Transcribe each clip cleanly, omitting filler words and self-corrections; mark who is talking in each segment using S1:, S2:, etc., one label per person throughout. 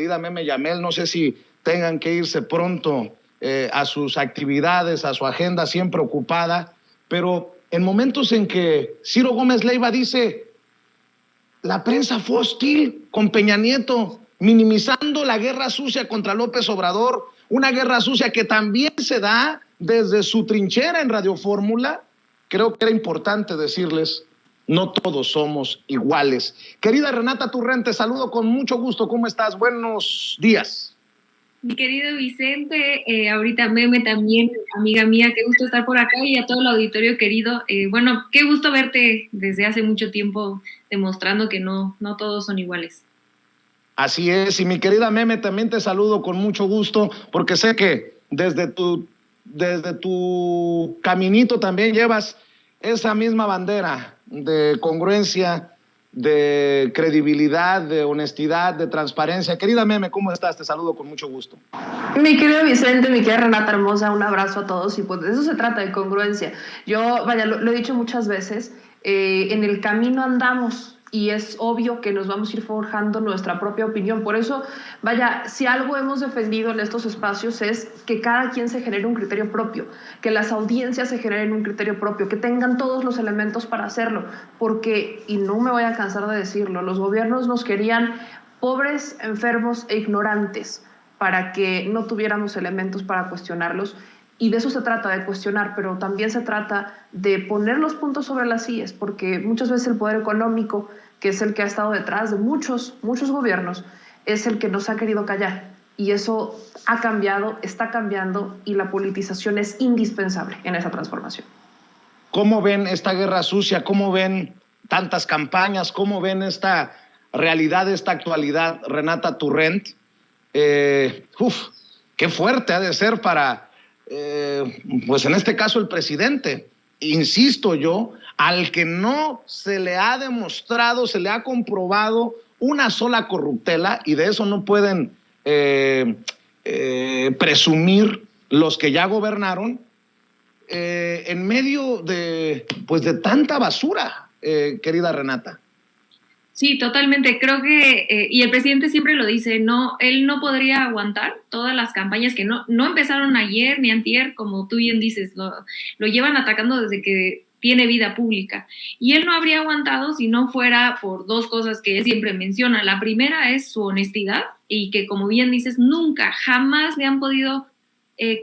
S1: querida Meme Yamel, no sé si tengan que irse pronto a sus actividades, a su agenda siempre ocupada, pero en momentos en que Ciro Gómez Leiva dice, la prensa fue hostil con Peña Nieto, minimizando la guerra sucia contra López Obrador, una guerra sucia que también se da desde su trinchera en Radio Fórmula. Creo que era importante decirles, no todos somos iguales. Querida Renata Turrent, te saludo con mucho gusto. ¿Cómo estás? Buenos días.
S2: Mi querido Vicente, ahorita Meme también, amiga mía, qué gusto estar por acá, y a todo el auditorio querido. Bueno, qué gusto verte desde hace mucho tiempo, demostrando que no todos son iguales.
S1: Así es, y mi querida Meme, también te saludo con mucho gusto, porque sé que desde tu caminito también llevas esa misma bandera de congruencia, de credibilidad, de honestidad, de transparencia. Querida Meme, ¿cómo estás? Te saludo con mucho gusto.
S3: Mi querido Vicente, mi querida Renata hermosa, un abrazo a todos, y pues de eso se trata, de congruencia. Yo, lo he dicho muchas veces, en el camino andamos, y es obvio que nos vamos a ir forjando nuestra propia opinión. Por eso, si algo hemos defendido en estos espacios es que cada quien se genere un criterio propio, que las audiencias se generen un criterio propio, que tengan todos los elementos para hacerlo, porque, y no me voy a cansar de decirlo, los gobiernos nos querían pobres, enfermos e ignorantes para que no tuviéramos elementos para cuestionarlos. Y de eso se trata, de cuestionar, pero también se trata de poner los puntos sobre las íes, porque muchas veces el poder económico, que es el que ha estado detrás de muchos gobiernos, es el que nos ha querido callar. Y eso ha cambiado, está cambiando, y la politización es indispensable en esa transformación.
S1: ¿Cómo ven esta guerra sucia? ¿Cómo ven tantas campañas? ¿Cómo ven esta realidad, esta actualidad, Renata Turrent? Qué fuerte ha de ser para, pues en este caso, el presidente. Insisto yo, al que no se le ha demostrado, se le ha comprobado una sola corruptela, y de eso no pueden presumir los que ya gobernaron, en medio de tanta basura, querida Renata.
S2: Sí, totalmente. Creo que, y el presidente siempre lo dice, él no podría aguantar todas las campañas que no empezaron ayer ni antier, como tú bien dices, lo llevan atacando desde que tiene vida pública. Y él no habría aguantado si no fuera por dos cosas que él siempre menciona. La primera es su honestidad, y que, como bien dices, jamás le han podido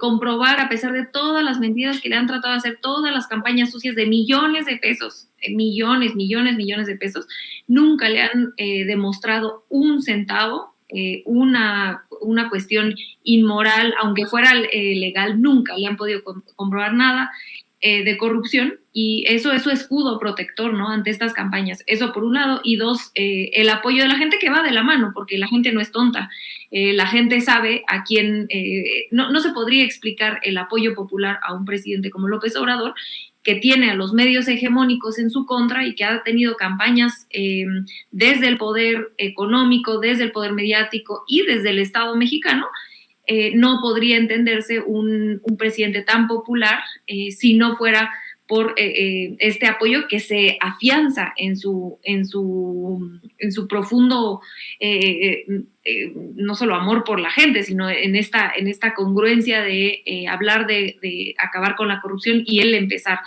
S2: comprobar, a pesar de todas las mentiras que le han tratado de hacer, todas las campañas sucias de millones de pesos, millones de pesos, nunca le han demostrado un centavo, una cuestión inmoral, aunque fuera legal, nunca le han podido comprobar nada de corrupción, y eso es su escudo protector, ¿no?, ante estas campañas. Eso por un lado, y dos, el apoyo de la gente, que va de la mano, porque la gente no es tonta. La gente sabe a quién, no se podría explicar el apoyo popular a un presidente como López Obrador, que tiene a los medios hegemónicos en su contra y que ha tenido campañas desde el poder económico, desde el poder mediático y desde el Estado mexicano. No podría entenderse un presidente tan popular si no fuera por este apoyo que se afianza en su profundo, no solo amor por la gente, sino en esta congruencia de hablar de acabar con la corrupción y él empezar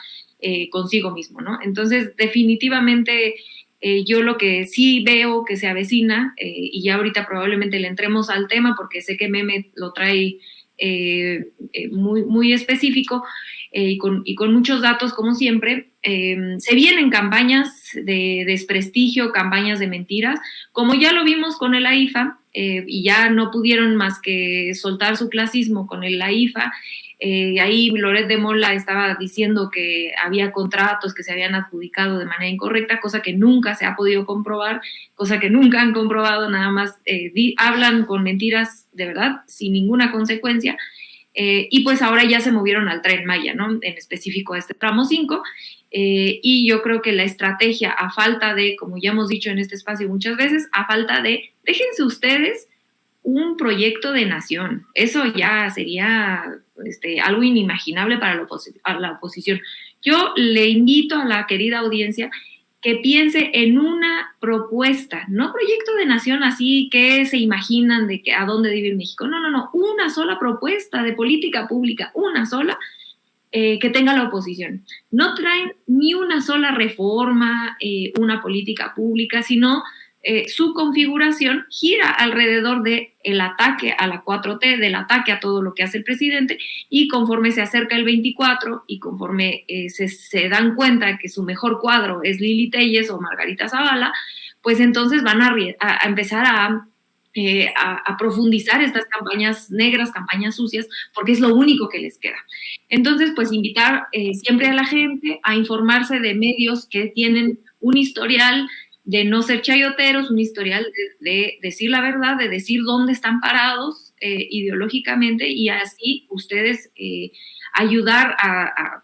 S2: consigo mismo, ¿no? Entonces, definitivamente, yo lo que sí veo que se avecina, y ya ahorita probablemente le entremos al tema porque sé que Meme lo trae muy, muy específico, y con muchos datos, como siempre. Se vienen campañas de desprestigio, campañas de mentiras, como ya lo vimos con el AIFA, y ya no pudieron más que soltar su clasismo con el AIFA. Ahí Loret de Mola estaba diciendo que había contratos que se habían adjudicado de manera incorrecta, cosa que nunca se ha podido comprobar, cosa que nunca han comprobado, nada más hablan con mentiras de verdad, sin ninguna consecuencia. Y pues ahora ya se movieron al Tren Maya, ¿no?, en específico a este tramo 5, y yo creo que la estrategia, a falta de, como ya hemos dicho en este espacio muchas veces, a falta de, déjense ustedes un proyecto de nación, eso ya sería algo inimaginable para la oposición. Yo le invito a la querida audiencia que piense en una propuesta, no proyecto de nación así que se imaginan de que a dónde debe ir México. No, una sola propuesta de política pública, una sola, que tenga la oposición. No traen ni una sola reforma, una política pública, sino su configuración gira alrededor del ataque a la 4T, del ataque a todo lo que hace el presidente, y conforme se acerca el 24 y conforme se dan cuenta de que su mejor cuadro es Lili Téllez o Margarita Zavala, pues entonces van a empezar a profundizar estas campañas negras, campañas sucias, porque es lo único que les queda. Entonces, pues invitar siempre a la gente a informarse de medios que tienen un historial de no ser chayoteros, un historial de decir la verdad, de decir dónde están parados ideológicamente, y así ustedes ayudar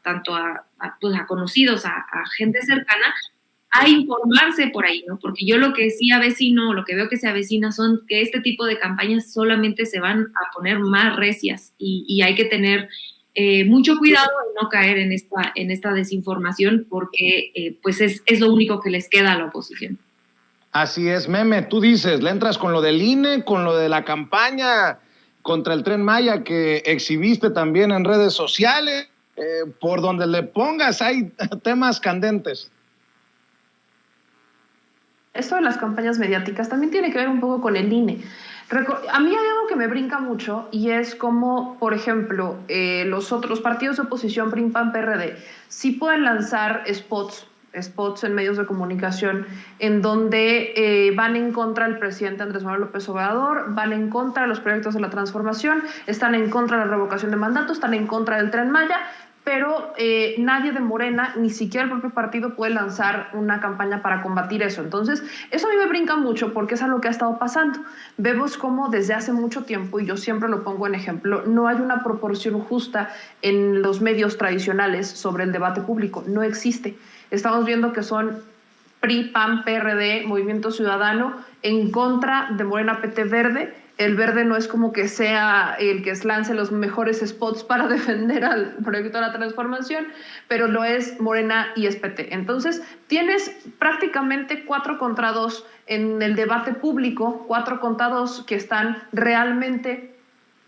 S2: tanto a conocidos, a gente cercana, a informarse por ahí, ¿no? Porque yo lo que sí avecino, lo que veo que se avecina son que este tipo de campañas solamente se van a poner más recias, y hay que tener mucho cuidado de no caer en esta desinformación, porque pues es lo único que les queda a la oposición.
S1: Así es, Meme, tú dices, le entras con lo del INE, con lo de la campaña contra el Tren Maya que exhibiste también en redes sociales, por donde le pongas hay temas candentes.
S3: Esto de las campañas mediáticas también tiene que ver un poco con el INE. A mí hay algo que me brinca mucho, y es como, por ejemplo, los otros partidos de oposición, PRI, PAN, PRD, sí pueden lanzar spots en medios de comunicación en donde van en contra del presidente Andrés Manuel López Obrador, van en contra de los proyectos de la transformación, están en contra de la revocación de mandatos, están en contra del Tren Maya, pero nadie de Morena, ni siquiera el propio partido, puede lanzar una campaña para combatir eso. Entonces, eso a mí me brinca mucho, porque es algo que ha estado pasando. Vemos cómo desde hace mucho tiempo, y yo siempre lo pongo en ejemplo, no hay una proporción justa en los medios tradicionales sobre el debate público. No existe. Estamos viendo que son PRI, PAN, PRD, Movimiento Ciudadano, en contra de Morena, PT, Verde. El Verde no es como que sea el que lance los mejores spots para defender al proyecto de la transformación, pero lo es Morena y es PT. Entonces, tienes prácticamente 4 contra 2 en el debate público, 4 contra 2 que están realmente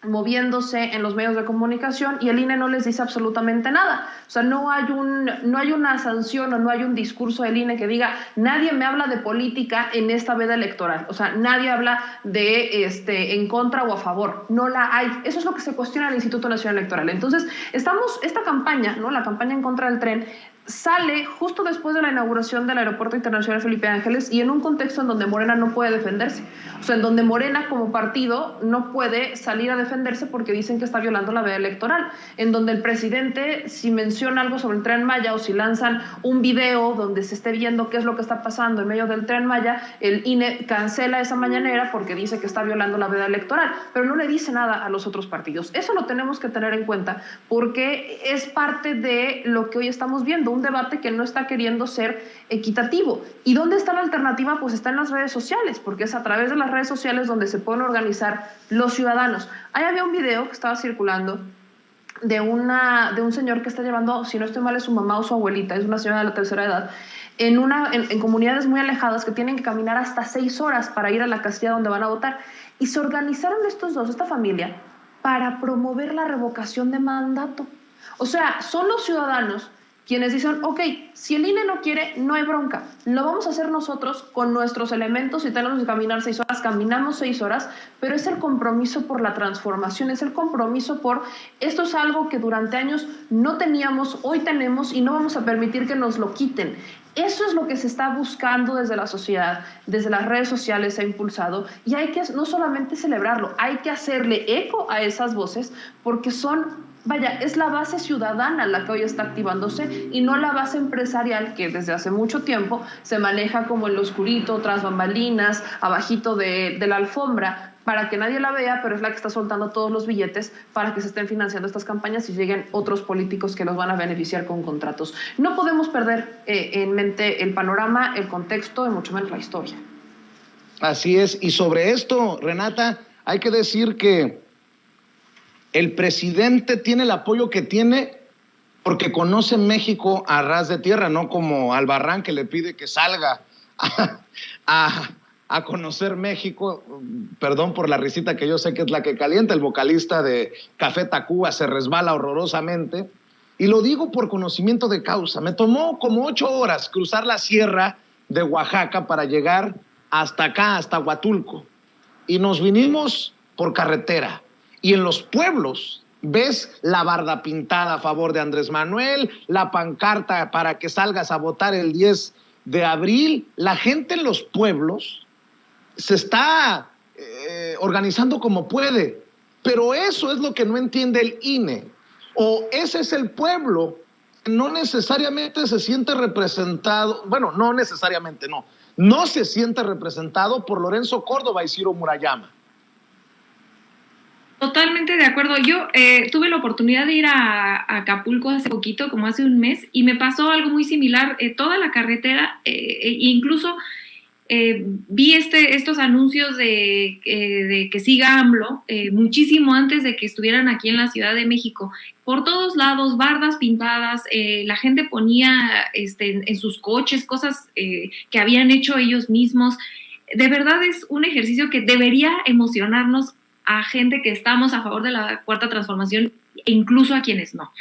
S3: moviéndose en los medios de comunicación, y el INE no les dice absolutamente nada. O sea, no hay una sanción o no hay un discurso del INE que diga, nadie me habla de política en esta veda electoral. O sea, nadie habla de en contra o a favor. No la hay. Eso es lo que se cuestiona el Instituto Nacional Electoral. Entonces, esta campaña, ¿no? La campaña en contra del tren, sale justo después de la inauguración del Aeropuerto Internacional Felipe Ángeles, y en un contexto en donde Morena no puede defenderse. O sea, en donde Morena como partido no puede salir a defenderse porque dicen que está violando la veda electoral. En donde el presidente, si menciona algo sobre el Tren Maya, o si lanzan un video donde se esté viendo qué es lo que está pasando en medio del Tren Maya, el INE cancela esa mañanera porque dice que está violando la veda electoral, pero no le dice nada a los otros partidos. Eso lo tenemos que tener en cuenta, porque es parte de lo que hoy estamos viendo, un debate que no está queriendo ser equitativo. ¿Y dónde está la alternativa? Pues está en las redes sociales, porque es a través de las redes sociales donde se pueden organizar los ciudadanos. Ahí había un video que estaba circulando de un señor que está llevando, si no estoy mal, es su mamá o su abuelita, es una señora de la tercera edad, en comunidades muy alejadas, que tienen que caminar hasta 6 horas para ir a la casilla donde van a votar. Y se organizaron esta familia, para promover la revocación de mandato. O sea, son los ciudadanos quienes dicen, ok, si el INE no quiere, no hay bronca, lo vamos a hacer nosotros con nuestros elementos. Si tenemos que caminar 6 horas, caminamos 6 horas, pero es el compromiso por la transformación, es el compromiso por, esto es algo que durante años no teníamos, hoy tenemos, y no vamos a permitir que nos lo quiten. Eso es lo que se está buscando desde la sociedad, desde las redes sociales se ha impulsado, y hay que no solamente celebrarlo, hay que hacerle eco a esas voces, porque es la base ciudadana la que hoy está activándose, y no la base empresarial que desde hace mucho tiempo se maneja como en lo oscurito, tras bambalinas, abajito de la alfombra, para que nadie la vea, pero es la que está soltando todos los billetes para que se estén financiando estas campañas y lleguen otros políticos que los van a beneficiar con contratos. No podemos perder en mente el panorama, el contexto y mucho menos la historia.
S1: Así es. Y sobre esto, Renata, hay que decir que el presidente tiene el apoyo que tiene porque conoce México a ras de tierra, no como Albarrán, que le pide que salga a conocer México. Perdón por la risita, que yo sé que es la que calienta. El vocalista de Café Tacuba se resbala horrorosamente. Y lo digo por conocimiento de causa. Me tomó como 8 horas cruzar la sierra de Oaxaca para llegar hasta acá, hasta Huatulco. Y nos vinimos por carretera. Y en los pueblos ves la barda pintada a favor de Andrés Manuel, la pancarta para que salgas a votar el 10 de abril. La gente en los pueblos se está organizando como puede. Pero eso es lo que no entiende el INE. O ese es el pueblo que no necesariamente se siente representado, bueno, no necesariamente, no se siente representado por Lorenzo Córdoba y Ciro Murayama.
S2: Totalmente de acuerdo. Yo tuve la oportunidad de ir a Acapulco hace poquito, como hace un mes, y me pasó algo muy similar. Toda la carretera, incluso vi estos anuncios de que siga AMLO, muchísimo antes de que estuvieran aquí en la Ciudad de México. Por todos lados, bardas pintadas, la gente ponía en sus coches cosas que habían hecho ellos mismos. De verdad es un ejercicio que debería emocionarnos a gente que estamos a favor de la Cuarta Transformación e incluso a quienes no.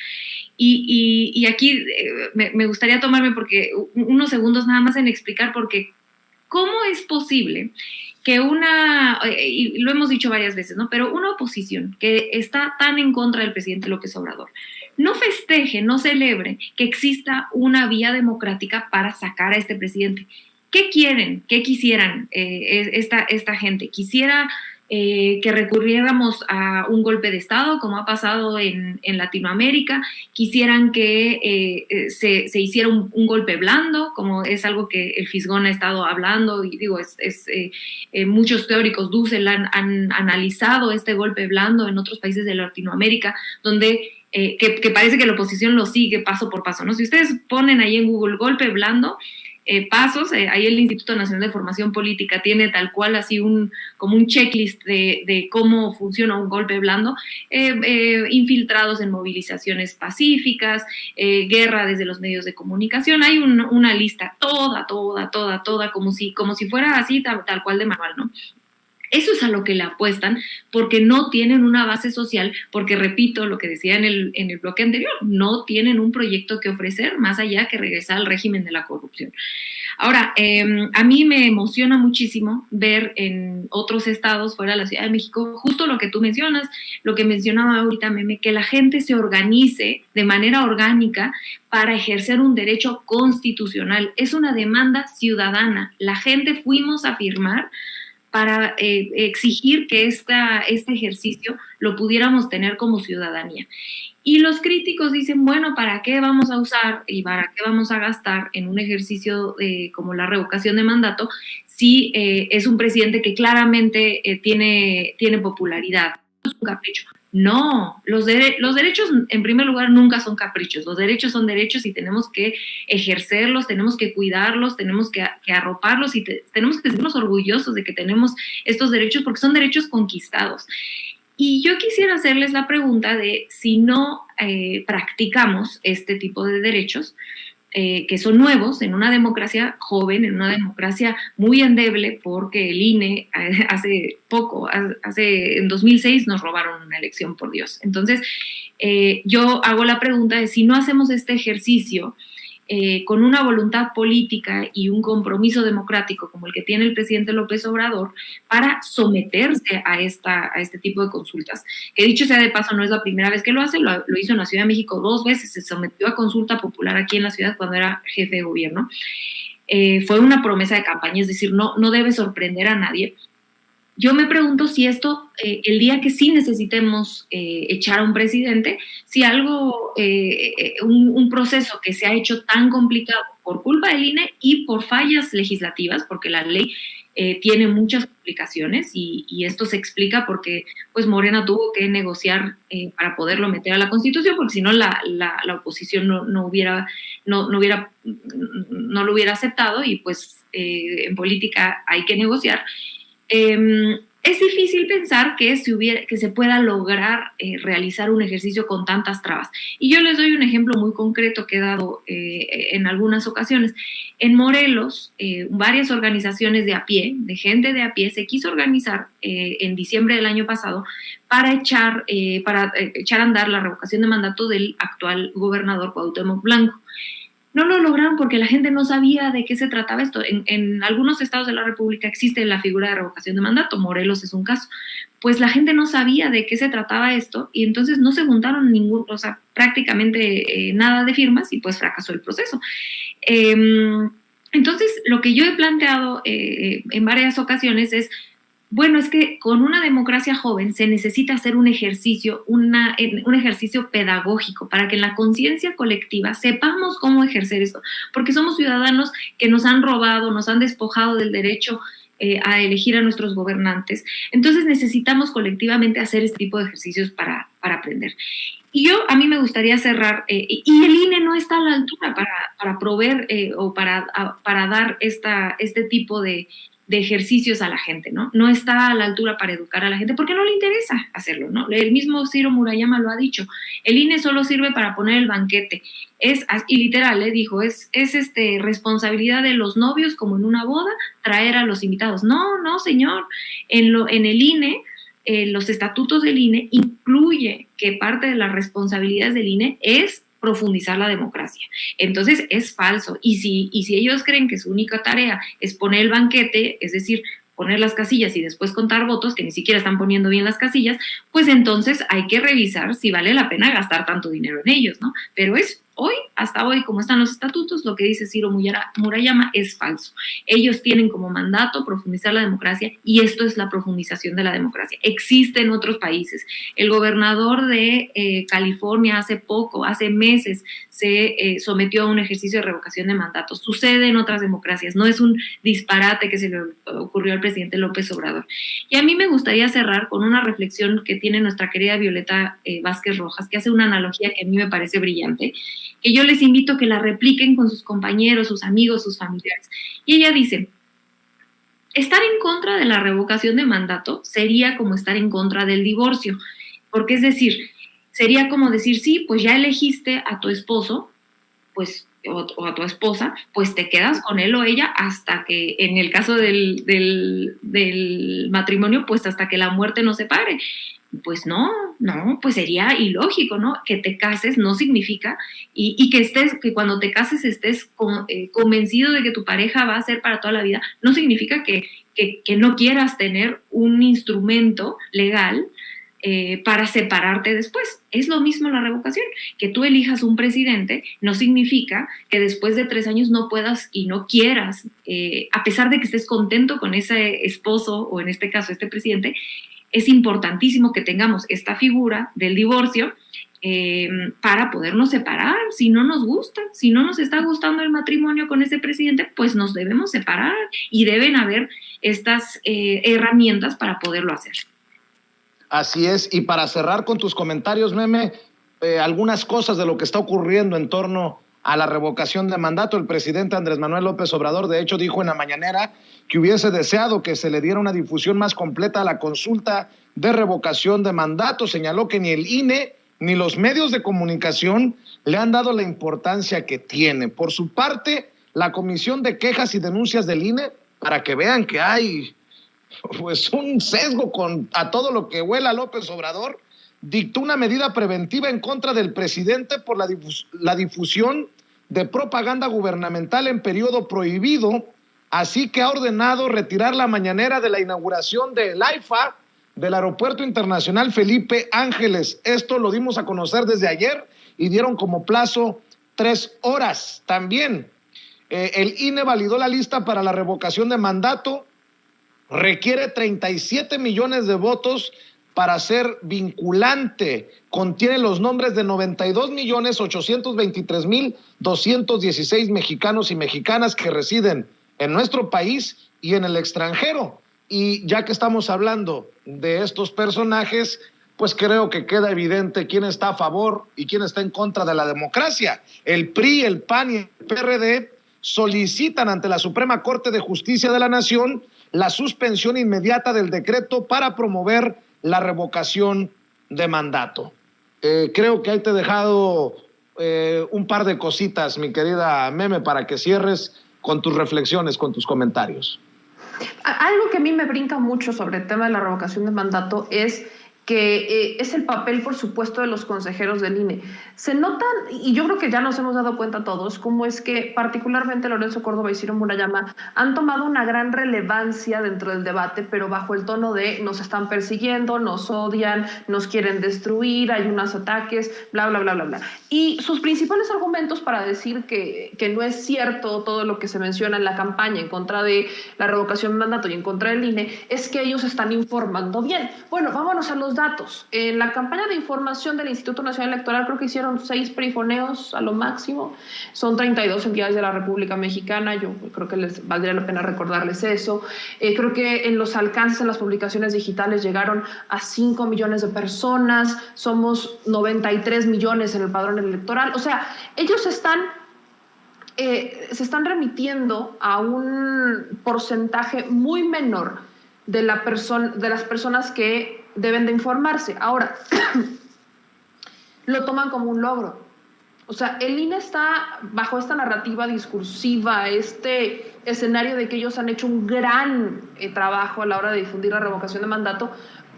S2: Y aquí me gustaría tomarme unos segundos nada más en explicar porque ¿cómo es posible que y lo hemos dicho varias veces, ¿no? Pero una oposición que está tan en contra del presidente López Obrador no festeje, no celebre que exista una vía democrática para sacar a este presidente? ¿Qué quieren? ¿Qué quisieran esta gente? Quisiera que recurriéramos a un golpe de Estado, como ha pasado en Latinoamérica. Quisieran que se hiciera un golpe blando, como es algo que el Fisgón ha estado hablando, y digo, muchos teóricos Dussel han analizado este golpe blando en otros países de Latinoamérica, donde que parece que la oposición lo sigue paso por paso, ¿no? Si ustedes ponen ahí en Google golpe blando, pasos, ahí el Instituto Nacional de Formación Política tiene tal cual así como un checklist de cómo funciona un golpe blando, infiltrados en movilizaciones pacíficas, guerra desde los medios de comunicación. Hay una lista toda, como si fuera así tal cual de manual, ¿no? Eso es a lo que le apuestan porque no tienen una base social, porque repito lo que decía en el bloque anterior, no tienen un proyecto que ofrecer más allá que regresar al régimen de la corrupción. Ahora, a mí me emociona muchísimo ver en otros estados fuera de la Ciudad de México justo lo que tú mencionas, lo que mencionaba ahorita Meme, que la gente se organice de manera orgánica para ejercer un derecho constitucional. Es una demanda ciudadana. La gente fuimos a firmar para exigir que este ejercicio lo pudiéramos tener como ciudadanía. Y los críticos dicen, bueno, ¿para qué vamos a usar y para qué vamos a gastar en un ejercicio como la revocación de mandato si es un presidente que claramente tiene popularidad? Es un capricho. No, los derechos en primer lugar nunca son caprichos, los derechos son derechos y tenemos que ejercerlos, tenemos que cuidarlos, tenemos que arroparlos y tenemos que sentirnos orgullosos de que tenemos estos derechos porque son derechos conquistados. Y yo quisiera hacerles la pregunta de si no practicamos este tipo de derechos, que son nuevos en una democracia joven, en una democracia muy endeble, porque el INE en 2006 nos robaron una elección, por Dios. Entonces, yo hago la pregunta de si no hacemos este ejercicio con una voluntad política y un compromiso democrático como el que tiene el presidente López Obrador para someterse a este tipo de consultas. Que dicho sea de paso, no es la primera vez que lo hace, lo hizo en la Ciudad de México 2 veces, se sometió a consulta popular aquí en la ciudad cuando era jefe de gobierno. Fue una promesa de campaña, es decir, no debe sorprender a nadie. Yo me pregunto si esto, el día que sí necesitemos echar a un presidente, si un proceso que se ha hecho tan complicado por culpa del INE y por fallas legislativas, porque la ley tiene muchas complicaciones y esto se explica porque pues Morena tuvo que negociar para poderlo meter a la Constitución, porque si no la oposición no lo hubiera aceptado y pues en política hay que negociar. es difícil pensar que se pueda lograr realizar un ejercicio con tantas trabas. Y yo les doy un ejemplo muy concreto que he dado en algunas ocasiones. En Morelos, varias organizaciones de a pie, de gente de a pie, se quiso organizar en diciembre del año pasado para echar a andar la revocación de mandato del actual gobernador Cuauhtémoc Blanco. No lo lograron porque la gente no sabía de qué se trataba esto. En algunos estados de la República existe la figura de revocación de mandato, Morelos es un caso. Pues la gente no sabía de qué se trataba esto y entonces no se juntaron prácticamente nada de firmas y pues fracasó el proceso. Entonces, lo que yo he planteado en varias ocasiones es, bueno, es que con una democracia joven se necesita hacer un ejercicio pedagógico para que en la conciencia colectiva sepamos cómo ejercer esto, porque somos ciudadanos que nos han robado, nos han despojado del derecho a elegir a nuestros gobernantes. Entonces necesitamos colectivamente hacer este tipo de ejercicios para aprender. Y a mí me gustaría cerrar, y el INE no está a la altura para proveer o para dar este tipo de ejercicios a la gente, ¿no? No está a la altura para educar a la gente porque no le interesa hacerlo, ¿no? El mismo Ciro Murayama lo ha dicho. El INE solo sirve para poner el banquete. Y literal, dijo, es responsabilidad de los novios, como en una boda, traer a los invitados. No, señor. En el INE, los estatutos del INE incluye que parte de las responsabilidades del INE es profundizar la democracia. Entonces es falso. Y si ellos creen que su única tarea es poner el banquete, es decir, poner las casillas y después contar votos, que ni siquiera están poniendo bien las casillas, pues entonces hay que revisar si vale la pena gastar tanto dinero en ellos, ¿no? Pero hasta hoy, como están los estatutos, lo que dice Ciro Murayama es falso. Ellos tienen como mandato profundizar la democracia y esto es la profundización de la democracia. Existe en otros países. El gobernador de California hace meses, se sometió a un ejercicio de revocación de mandatos. Sucede en otras democracias. No es un disparate que se le ocurrió al presidente López Obrador. Y a mí me gustaría cerrar con una reflexión que tiene nuestra querida Violeta Vázquez Rojas, que hace una analogía que a mí me parece brillante, que yo les invito a que la repliquen con sus compañeros, sus amigos, sus familiares. Y ella dice, estar en contra de la revocación de mandato sería como estar en contra del divorcio, porque es decir, sería como decir, sí, pues ya elegiste a tu esposo, pues o a tu esposa, pues te quedas con él o ella hasta que, en el caso del matrimonio, pues hasta que la muerte nos separe. Pues no, pues sería ilógico, ¿no? Que te cases no significa, y que cuando te cases estés convencido de que tu pareja va a ser para toda la vida, no significa que no quieras tener un instrumento legal para separarte después. Es lo mismo la revocación. Que tú elijas un presidente no significa que después de 3 años no puedas y no quieras, a pesar de que estés contento con ese esposo o en este caso este presidente. Es importantísimo que tengamos esta figura del divorcio para podernos separar. Si no nos gusta, si no nos está gustando el matrimonio con ese presidente, pues nos debemos separar y deben haber estas herramientas para poderlo hacer.
S1: Así es, y para cerrar con tus comentarios, Meme, algunas cosas de lo que está ocurriendo en torno a la revocación de mandato. El presidente Andrés Manuel López Obrador, de hecho, dijo en la mañanera que hubiese deseado que se le diera una difusión más completa a la consulta de revocación de mandato. Señaló que ni el INE ni los medios de comunicación le han dado la importancia que tiene. Por su parte, la Comisión de Quejas y Denuncias del INE, para que vean que hay pues un sesgo a todo lo que huela López Obrador, dictó una medida preventiva en contra del presidente por la difusión de propaganda gubernamental en periodo prohibido, así que ha ordenado retirar la mañanera de la inauguración del AIFA, del Aeropuerto Internacional Felipe Ángeles. Esto lo dimos a conocer desde ayer y dieron como plazo 3 horas. También el INE validó la lista para la revocación de mandato, requiere 37 millones de votos para ser vinculante. Contiene los nombres de 92.823.216 mexicanos y mexicanas que residen en nuestro país y en el extranjero. Y ya que estamos hablando de estos personajes, pues creo que queda evidente quién está a favor y quién está en contra de la democracia. El PRI, el PAN y el PRD solicitan ante la Suprema Corte de Justicia de la Nación la suspensión inmediata del decreto para promover la revocación de mandato. Creo que ahí te he dejado un par de cositas, mi querida Meme, para que cierres con tus reflexiones, con tus comentarios.
S3: Algo que a mí me brinca mucho sobre el tema de la revocación de mandato es que es el papel, por supuesto, de los consejeros del INE. Se notan, y yo creo que ya nos hemos dado cuenta todos, cómo es que particularmente Lorenzo Córdoba y Ciro Murayama han tomado una gran relevancia dentro del debate, pero bajo el tono de nos están persiguiendo, nos odian, nos quieren destruir, hay unos ataques, bla, bla, bla, bla, bla. Y sus principales argumentos para decir que no es cierto todo lo que se menciona en la campaña en contra de la revocación de mandato y en contra del INE es que ellos están informando bien. Bueno, vámonos a los datos. En la campaña de información del Instituto Nacional Electoral creo que hicieron 6 perifoneos a lo máximo. Son 32 entidades de la República Mexicana. Yo creo que les valdría la pena recordarles eso. Creo que en los alcances en las publicaciones digitales llegaron a 5 millones de personas. Somos 93 millones en el padrón electoral. O sea, ellos se están remitiendo a un porcentaje muy menor de las personas que deben de informarse. Ahora, lo toman como un logro. O sea, el INE está bajo esta narrativa discursiva, este escenario de que ellos han hecho un gran trabajo a la hora de difundir la revocación de mandato,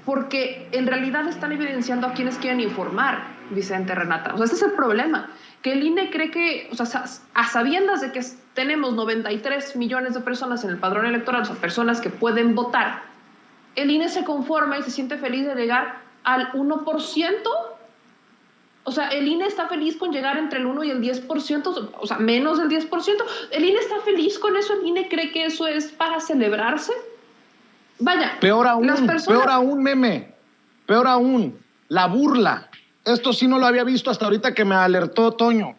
S3: porque en realidad están evidenciando a quienes quieren informar, Vicente, Renata. O sea, ese es el problema, que el INE cree que, o sea, a sabiendas de que tenemos 93 millones de personas en el padrón electoral, o sea, personas que pueden votar, el INE se conforma y se siente feliz de llegar al 1%. O sea, el INE está feliz con llegar entre el 1 y el 10%, o sea, menos del 10%. El INE está feliz con eso, el INE cree que eso es para celebrarse. Vaya,
S1: peor aún, Meme, peor aún, la burla. Esto sí no lo había visto hasta ahorita que me alertó Toño.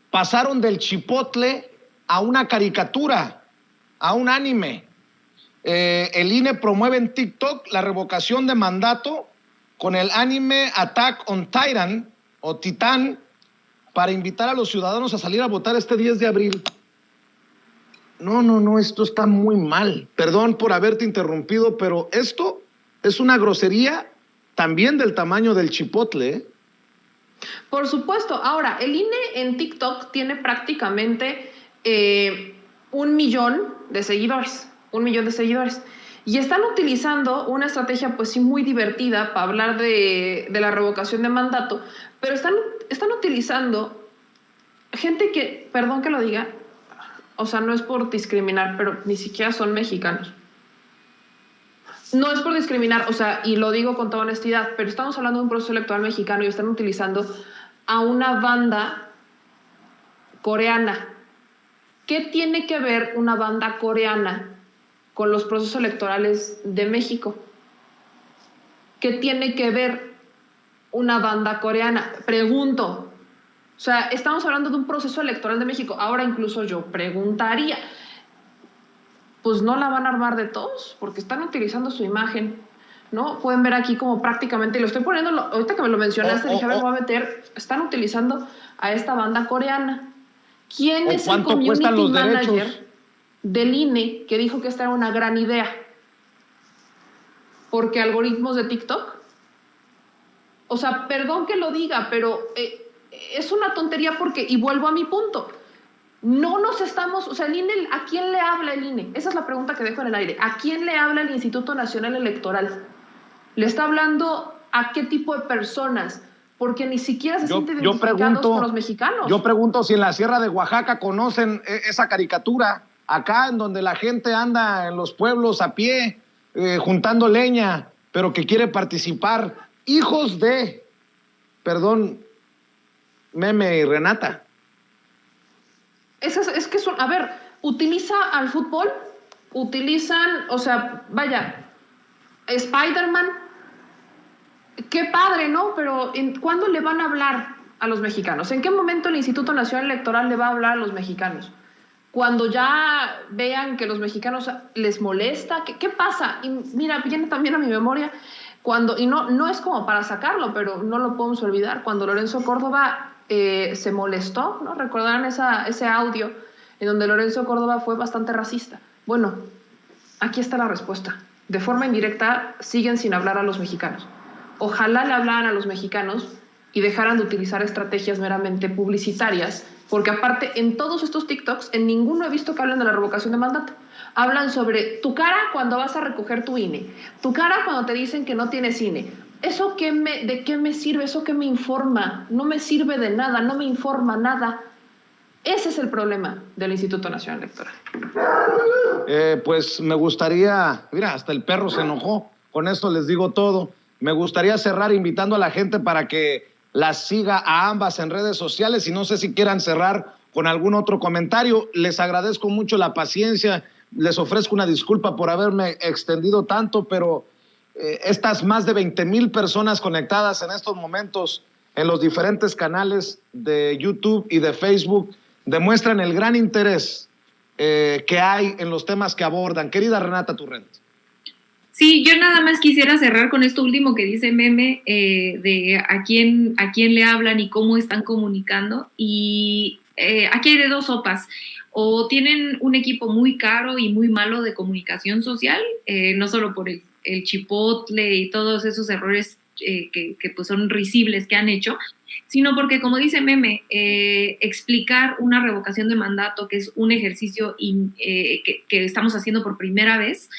S1: Pasaron del chipotle a una caricatura, a un anime. El INE promueve en TikTok la revocación de mandato con el anime Attack on Titan o Titán para invitar a los ciudadanos a salir a votar este 10 de abril. No, esto está muy mal. Perdón por haberte interrumpido, pero esto es una grosería también del tamaño del chipotle, ¿eh?
S3: Por supuesto. Ahora, el INE en TikTok tiene prácticamente 1 millón de seguidores. 1 millón de seguidores. Y están utilizando una estrategia, pues sí, muy divertida para hablar de la revocación de mandato, pero están utilizando gente que, perdón que lo diga, o sea, no es por discriminar, pero ni siquiera son mexicanos. No es por discriminar, o sea, y lo digo con toda honestidad, pero estamos hablando de un proceso electoral mexicano y están utilizando a una banda coreana. ¿Qué tiene que ver una banda coreana con los procesos electorales de México? ¿Qué tiene que ver una banda coreana? Pregunto. O sea, estamos hablando de un proceso electoral de México. Ahora incluso yo preguntaría, pues no la van a armar de todos, porque están utilizando su imagen, ¿no? Pueden ver aquí como prácticamente, y lo estoy poniendo, ahorita que me lo mencionaste, dije, a ver, me voy a meter, están utilizando a esta banda coreana. ¿Quién es el community manager del INE que dijo que esta era una gran idea? ¿Porque algoritmos de TikTok? O sea, perdón que lo diga, pero es una tontería porque, y vuelvo a mi punto, no nos estamos, o sea, el INE, ¿a quién le habla el INE? Esa es la pregunta que dejo en el aire. ¿A quién le habla el Instituto Nacional Electoral? ¿Le está hablando a qué tipo de personas? Porque ni siquiera se sienten identificados con los mexicanos.
S1: Yo pregunto si en la Sierra de Oaxaca conocen esa caricatura, acá en donde la gente anda en los pueblos a pie, juntando leña, pero que quiere participar. Hijos de, perdón, Meme y Renata.
S3: Es que son, a ver, utiliza al fútbol, utilizan, o sea, vaya, Spider-Man, qué padre, ¿no? Pero ¿cuándo le van a hablar a los mexicanos? ¿En qué momento el Instituto Nacional Electoral le va a hablar a los mexicanos? Cuando ya vean que los mexicanos les molesta, ¿qué pasa? Y mira, viene también a mi memoria, y no es como para sacarlo, pero no lo podemos olvidar, cuando Lorenzo Córdoba se molestó, ¿no? Recordarán ese audio en donde Lorenzo Córdoba fue bastante racista. Bueno, Aquí está la respuesta. De forma indirecta, siguen sin hablar a los mexicanos. Ojalá le hablaran a los mexicanos y dejaran de utilizar estrategias meramente publicitarias, porque aparte en todos estos TikToks, en ninguno he visto que hablen de la revocación de mandato. Hablan sobre tu cara cuando vas a recoger tu INE, tu cara cuando te dicen que no tienes INE. ¿Eso de qué me sirve? ¿Eso qué me informa? No me sirve de nada, no me informa nada. Ese es el problema del Instituto Nacional Electoral.
S1: Pues me gustaría, mira, hasta el perro se enojó, con esto les digo todo. Me gustaría cerrar invitando a la gente para que las siga a ambas en redes sociales y no sé si quieran cerrar con algún otro comentario. Les agradezco mucho la paciencia, les ofrezco una disculpa por haberme extendido tanto, pero estas más de 20,000 personas conectadas en estos momentos en los diferentes canales de YouTube y de Facebook demuestran el gran interés que hay en los temas que abordan. Querida Renata Turrent.
S2: Sí, yo nada más quisiera cerrar con esto último que dice Meme, de a quién le hablan y cómo están comunicando. Y aquí hay de dos sopas. O tienen un equipo muy caro y muy malo de comunicación social, no solo por el chipotle y todos esos errores que pues son risibles que han hecho, sino porque, como dice Meme, explicar una revocación de mandato, que es un ejercicio que estamos haciendo por primera vez,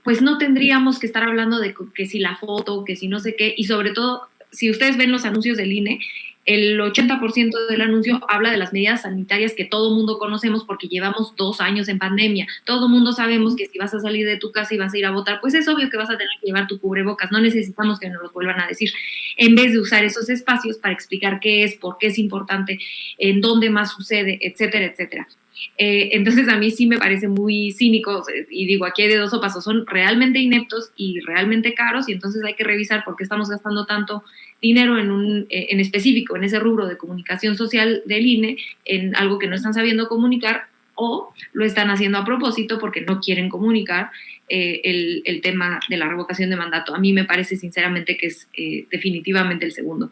S2: pues no tendríamos que estar hablando de que si la foto, que si no sé qué, y sobre todo, si ustedes ven los anuncios del INE, el 80% del anuncio habla de las medidas sanitarias que todo mundo conocemos porque llevamos 2 años en pandemia. Todo mundo sabemos que si vas a salir de tu casa y vas a ir a votar, pues es obvio que vas a tener que llevar tu cubrebocas. No necesitamos que nos lo vuelvan a decir. En vez de usar esos espacios para explicar qué es, por qué es importante, en dónde más sucede, etcétera, etcétera. Entonces a mí sí me parece muy cínico y digo, aquí hay de dos sopas, o son realmente ineptos y realmente caros y entonces hay que revisar por qué estamos gastando tanto dinero en específico, en ese rubro de comunicación social del INE, en algo que no están sabiendo comunicar o lo están haciendo a propósito porque no quieren comunicar el tema de la revocación de mandato. A mí me parece sinceramente que es definitivamente el segundo.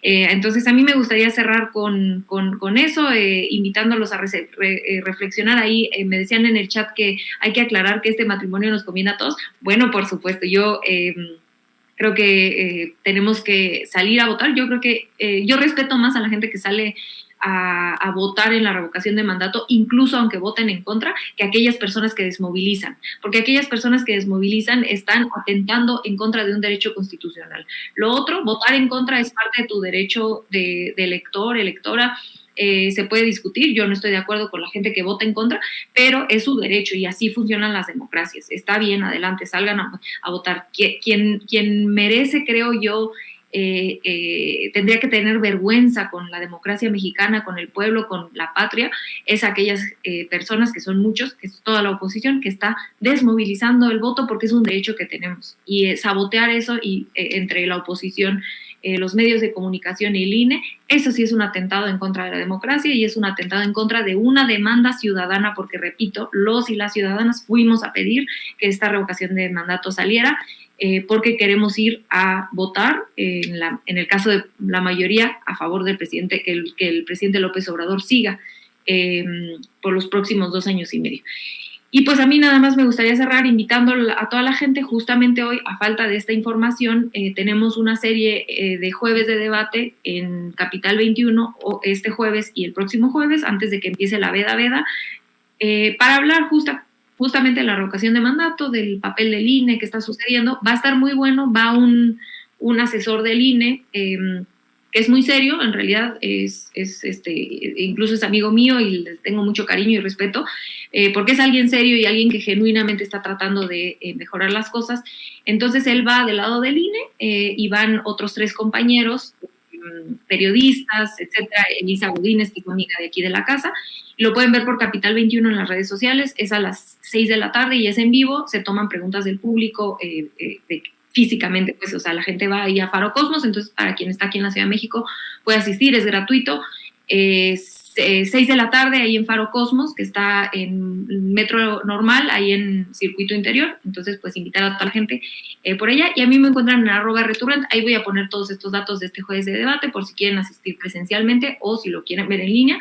S2: Entonces a mí me gustaría cerrar con eso, invitándolos a reflexionar ahí. Me decían en el chat que hay que aclarar que este matrimonio nos conviene a todos. Bueno, por supuesto, yo creo que tenemos que salir a votar. Yo creo que yo respeto más a la gente que sale a votar en la revocación de mandato, incluso aunque voten en contra, que aquellas personas que desmovilizan, porque aquellas personas que desmovilizan están atentando en contra de un derecho constitucional. Lo otro, votar en contra es parte de tu derecho de elector, electora. Se puede discutir, yo no estoy de acuerdo con la gente que vota en contra, pero es su derecho y así funcionan las democracias. Está bien, adelante, salgan a votar. Quien merece, creo yo, tendría que tener vergüenza con la democracia mexicana, con el pueblo, con la patria, es aquellas personas, que son muchos, que es toda la oposición, que está desmovilizando el voto porque es un derecho que tenemos. Y sabotear eso y entre la oposición, los medios de comunicación y el INE, eso sí es un atentado en contra de la democracia y es un atentado en contra de una demanda ciudadana, porque repito, los y las ciudadanas fuimos a pedir que esta revocación de mandato saliera, porque queremos ir a votar, en el caso de la mayoría, a favor del presidente, que el presidente López Obrador siga por los próximos 2 años y medio. Y pues a mí nada más me gustaría cerrar invitando a toda la gente. Justamente hoy, a falta de esta información, tenemos una serie de jueves de debate en Capital 21, este jueves y el próximo jueves, antes de que empiece la veda, para hablar justamente de la revocación de mandato, del papel del INE que está sucediendo. Va a estar muy bueno, va un asesor del INE, que es muy serio, en realidad incluso es amigo mío y le tengo mucho cariño y respeto, porque es alguien serio y alguien que genuinamente está tratando de mejorar las cosas. Entonces él va del lado del INE y van otros 3 compañeros, periodistas, etcétera. Elisa Godínez, que es amiga de aquí de la casa. Lo pueden ver por Capital 21 en las redes sociales, es a las 6 de la tarde y es en vivo, se toman preguntas del público físicamente, pues, o sea, la gente va ahí a Faro Cosmos, entonces para quien está aquí en la Ciudad de México puede asistir, es gratuito. 6 de la tarde ahí en Faro Cosmos, que está en metro normal, ahí en circuito interior, entonces pues invitar a toda la gente por allá, y a mí me encuentran en @returrent, ahí voy a poner todos estos datos de este jueves de debate por si quieren asistir presencialmente o si lo quieren ver en línea.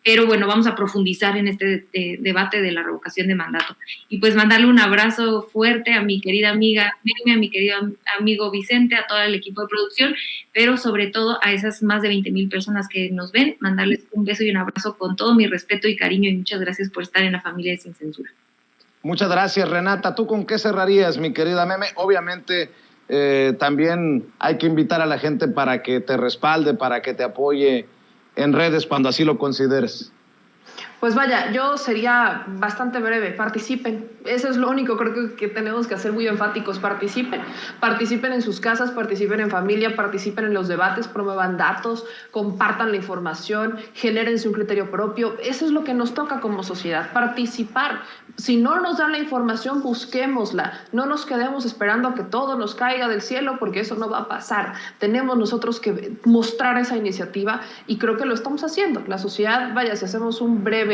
S2: pero bueno, vamos a profundizar en este debate de la revocación de mandato. Y pues mandarle un abrazo fuerte a mi querida amiga Meme, a mi querido amigo Vicente, a todo el equipo de producción, pero sobre todo a esas más de 20,000 personas que nos ven, mandarles un beso y un abrazo con todo mi respeto y cariño, y muchas gracias por estar en la familia de Sin Censura.
S1: Muchas gracias, Renata. ¿Tú con qué cerrarías, mi querida Meme? Obviamente también hay que invitar a la gente para que te respalde, para que te apoye en redes cuando así lo consideres.
S3: Pues vaya, yo sería bastante breve, participen. Eso es lo único, creo que tenemos que ser muy enfáticos, participen. Participen en sus casas, participen en familia, participen en los debates, promuevan datos, compartan la información, genérense un criterio propio. Eso es lo que nos toca como sociedad, participar. Si no nos dan la información, busquémosla. No nos quedemos esperando a que todo nos caiga del cielo, porque eso no va a pasar. Tenemos nosotros que mostrar esa iniciativa y creo que lo estamos haciendo. La sociedad, vaya, si hacemos un breve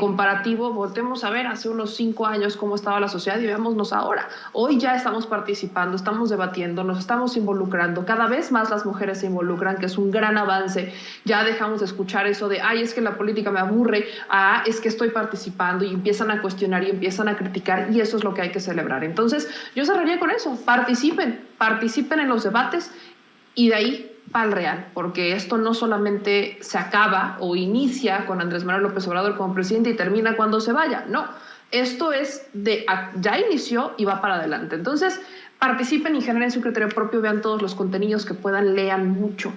S3: comparativo, voltemos a ver hace unos 5 años cómo estaba la sociedad y veámonos ahora. Hoy ya estamos participando, estamos debatiendo, nos estamos involucrando, cada vez más las mujeres se involucran, que es un gran avance. Ya dejamos de escuchar eso de, ay, es que la política me aburre, es que estoy participando, y empiezan a cuestionar y empiezan a criticar, y eso es lo que hay que celebrar. Entonces, yo cerraría con eso, participen en los debates, y de ahí para el real, porque esto no solamente se acaba o inicia con Andrés Manuel López Obrador como presidente y termina cuando se vaya, no, esto es ya inició y va para adelante. Entonces, participen y generen su criterio propio, vean todos los contenidos que puedan, lean mucho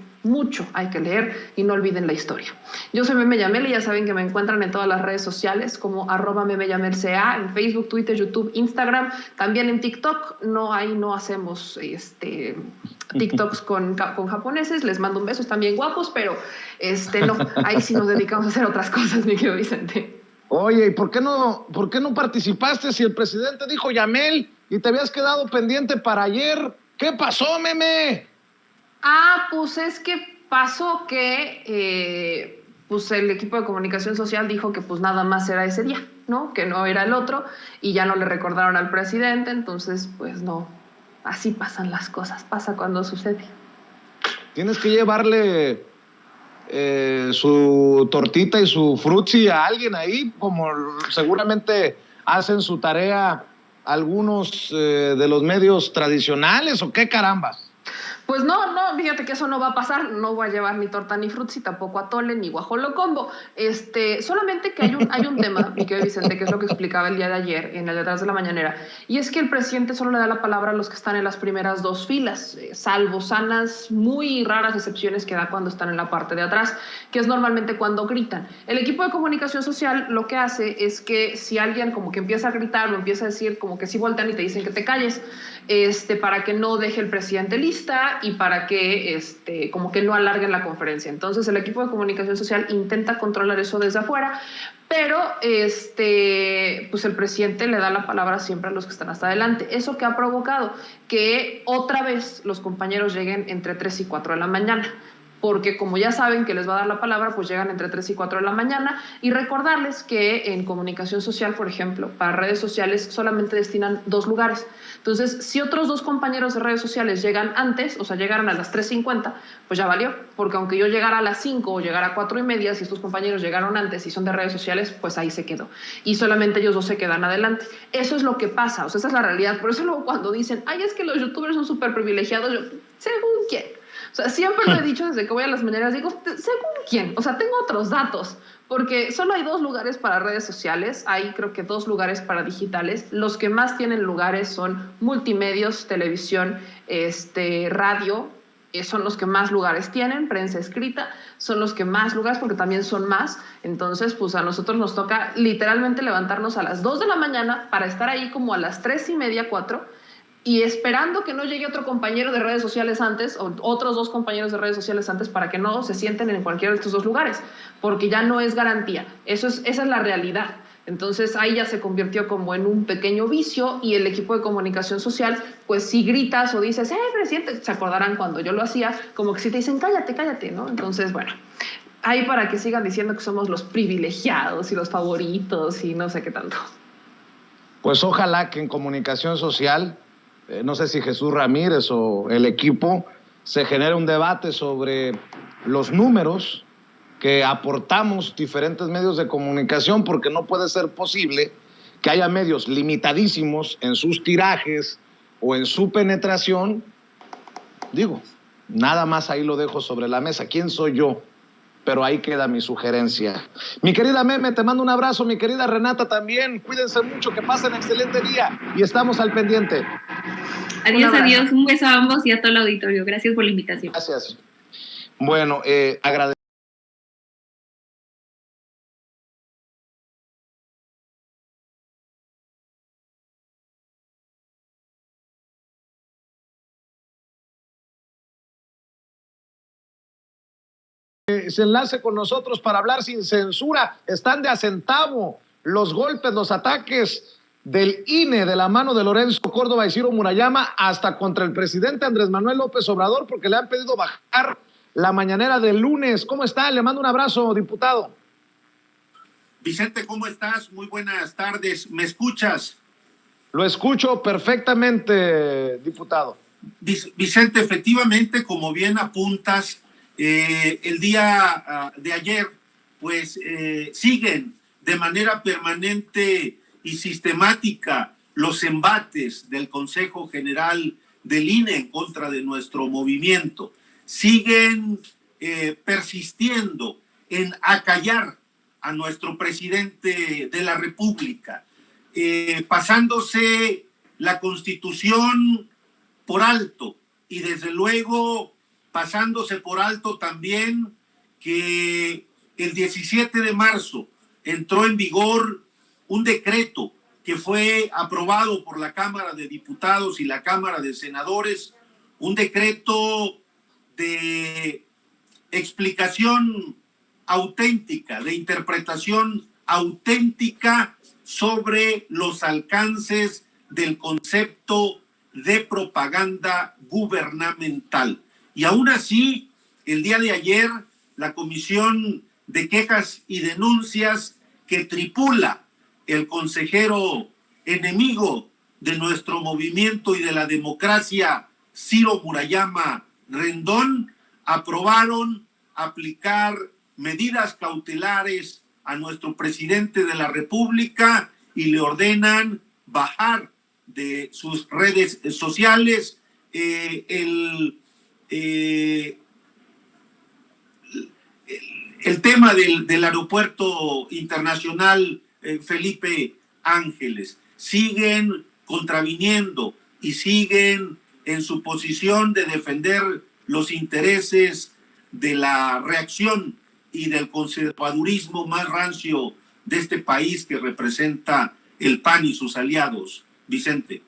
S3: hay que leer y no olviden la historia. Yo soy Meme Yamel y ya saben que me encuentran en todas las redes sociales como @memeyamelca, en Facebook, Twitter, YouTube, Instagram, también en TikTok. No hacemos TikToks con japoneses, les mando un beso, están bien guapos, pero no, ahí sí nos dedicamos a hacer otras cosas, mi querido Vicente.
S1: Oye, ¿y por qué no participaste si el presidente dijo Yamel y te habías quedado pendiente para ayer? ¿Qué pasó, Meme?
S3: Pues es que pasó que pues el equipo de comunicación social dijo que pues nada más era ese día, ¿no? Que no era el otro, y ya no le recordaron al presidente, entonces pues no, así pasan las cosas, pasa cuando sucede.
S1: Tienes que llevarle su tortita y su frutzi a alguien ahí, como seguramente hacen su tarea algunos de los medios tradicionales, ¿o qué carambas?
S3: Pues no, fíjate que eso no va a pasar, no voy a llevar ni torta ni frutzi, tampoco atole ni guajolocombo. Solamente que hay un tema, mi querido Vicente, que es lo que explicaba el día de ayer en el Detrás de la Mañanera, y es que el presidente solo le da la palabra a los que están en las primeras 2 filas, salvo sanas, muy raras excepciones que da cuando están en la parte de atrás, que es normalmente cuando gritan. El equipo de comunicación social lo que hace es que si alguien como que empieza a gritar o empieza a decir, como que sí voltean y te dicen que te calles, para que no deje el presidente lista y para que como que no alarguen la conferencia. Entonces el equipo de comunicación social intenta controlar eso desde afuera, pero pues el presidente le da la palabra siempre a los que están hasta adelante. Eso que ha provocado que otra vez los compañeros lleguen entre 3 y 4 de la mañana, porque como ya saben que les va a dar la palabra, pues llegan entre 3 y 4 de la mañana, y recordarles que en comunicación social, por ejemplo, para redes sociales solamente destinan 2 lugares. Entonces, si otros 2 compañeros de redes sociales llegan antes, o sea, llegaron a las 3:50, pues ya valió, porque aunque yo llegara a las 5 o llegara a 4:30, si estos compañeros llegaron antes y son de redes sociales, pues ahí se quedó. Y solamente ellos 2 se quedan adelante. Eso es lo que pasa, o sea, esa es la realidad. Por eso luego cuando dicen, ay, es que los youtubers son súper privilegiados, yo, ¿según quién? O sea, siempre lo he dicho desde que voy a las mañanas, digo, ¿según quién? O sea, tengo otros datos, porque solo hay 2 lugares para redes sociales, hay creo que 2 lugares para digitales. Los que más tienen lugares son multimedios, televisión, radio, son los que más lugares tienen, prensa escrita, son los que más lugares, porque también son más. Entonces, pues a nosotros nos toca literalmente levantarnos a las 2 de la mañana para estar ahí como a las 3:30, 4, y esperando que no llegue otro compañero de redes sociales antes, o otros 2 compañeros de redes sociales antes, para que no se sienten en cualquiera de estos 2 lugares, porque ya no es garantía. Esa es la realidad. Entonces ahí ya se convirtió como en un pequeño vicio, y el equipo de comunicación social, pues si gritas o dices, presidente, se acordarán cuando yo lo hacía, como que si te dicen, cállate, ¿no? Entonces, bueno, ahí para que sigan diciendo que somos los privilegiados y los favoritos y no sé qué tanto.
S1: Pues ojalá que en comunicación social, no sé si Jesús Ramírez o el equipo, se genere un debate sobre los números que aportamos diferentes medios de comunicación, porque no puede ser posible que haya medios limitadísimos en sus tirajes o en su penetración. Digo, nada más ahí lo dejo sobre la mesa. ¿Quién soy yo? Pero ahí queda mi sugerencia. Mi querida Meme, te mando un abrazo. Mi querida Renata también. Cuídense mucho, que pasen excelente día y estamos al pendiente.
S2: Adiós, adiós. Un beso a ambos y a todo el auditorio. Gracias por la invitación.
S1: Gracias. Bueno, agradezco. Se enlace con nosotros para hablar sin censura. Están de a centavo los golpes, los ataques del INE de la mano de Lorenzo Córdoba y Ciro Murayama hasta contra el presidente Andrés Manuel López Obrador, porque le han pedido bajar la mañanera del lunes. ¿Cómo está? Le mando un abrazo, diputado.
S4: Vicente, ¿cómo estás? Muy buenas tardes. ¿Me escuchas?
S1: Lo escucho perfectamente, diputado.
S4: Vicente, efectivamente, como bien apuntas, el día de ayer, pues siguen de manera permanente y sistemática los embates del Consejo General del INE en contra de nuestro movimiento. Siguen persistiendo en acallar a nuestro presidente de la República, pasándose la Constitución por alto y desde luego pasándose por alto también que el 17 de marzo entró en vigor un decreto que fue aprobado por la Cámara de Diputados y la Cámara de Senadores, un decreto de explicación auténtica, de interpretación auténtica sobre los alcances del concepto de propaganda gubernamental. Y aún así, el día de ayer, la Comisión de Quejas y Denuncias que tripula el consejero enemigo de nuestro movimiento y de la democracia, Ciro Murayama Rendón, aprobaron aplicar medidas cautelares a nuestro presidente de la República y le ordenan bajar de sus redes sociales el tema del aeropuerto internacional Felipe Ángeles. Siguen contraviniendo y siguen en su posición de defender los intereses de la reacción y del conservadurismo más rancio de este país que representa el PAN y sus aliados. Vicente.